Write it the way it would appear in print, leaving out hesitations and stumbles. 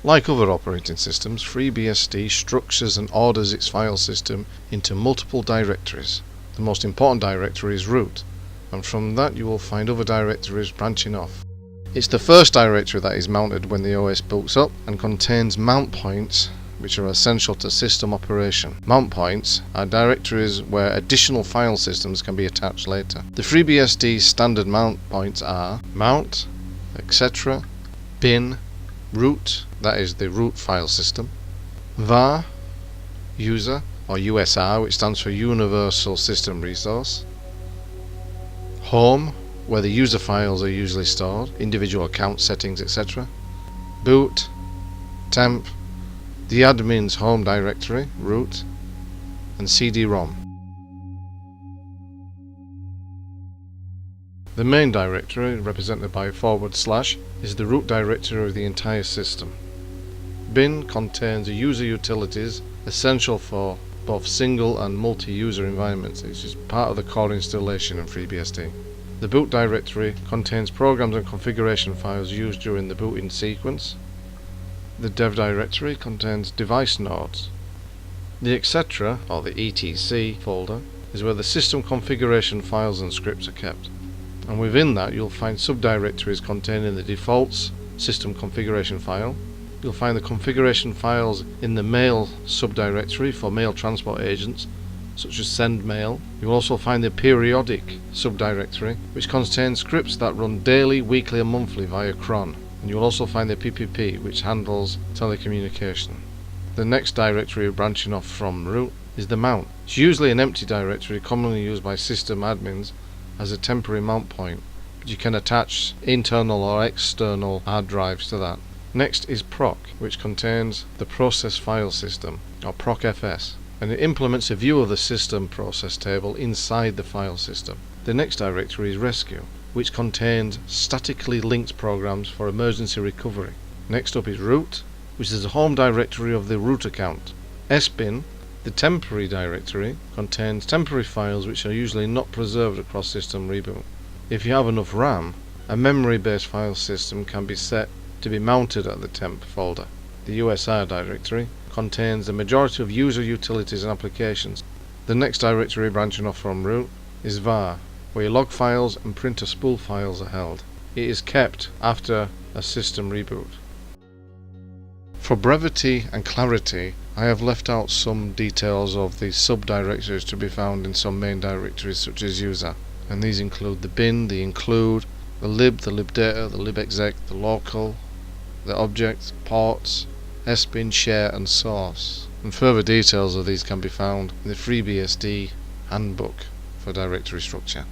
Like other operating systems, FreeBSD structures and orders its file system into multiple directories. The most important directory is root, and from that you will find other directories branching off. It's the first directory that is mounted when the OS boots up and contains mount points which are essential to system operation. Mount points are directories where additional file systems can be attached later. The FreeBSD standard mount points are mount, etc., bin, root, that is the root file system, var, user, or USR, which stands for Universal System Resource, home, where the user files are usually stored, individual account settings, etc., boot, temp, the admin's home directory, root, and CD-ROM. The main directory, represented by / is the root directory of the entire system. Bin contains the user utilities essential for both single and multi-user environments. It's just part of the core installation in FreeBSD. The boot directory contains programs and configuration files used during the booting sequence. The dev directory contains device nodes. The etc. or the etc. folder is where the system configuration files and scripts are kept. And within that you'll find subdirectories containing the defaults system configuration file. You'll find the configuration files in the mail subdirectory for mail transport agents, such as send mail. You'll also find the periodic subdirectory, which contains scripts that run daily, weekly and monthly via cron. And you'll also find the PPP, which handles telecommunication. The next directory branching off from root is the mount. It's usually an empty directory commonly used by system admins as a temporary mount point, but you can attach internal or external hard drives to that. Next is proc, which contains the process file system, or procfs, and it implements a view of the system process table inside the file system. The next directory is rescue, which contains statically linked programs for emergency recovery. Next up is root, which is the home directory of the root account. sbin, the temporary directory, contains temporary files which are usually not preserved across system reboot. If you have enough RAM, a memory-based file system can be set to be mounted at the temp folder. The USR directory contains the majority of user utilities and applications. The next directory branching off from root is var, where your log files and printer spool files are held. It is kept after a system reboot. For brevity and clarity, I have left out some details of the subdirectories to be found in some main directories such as user, and these include the bin, the include, the libdata, the libexec, the local, the object, ports, sbin, share and source. And further details of these can be found in the FreeBSD handbook for directory structure.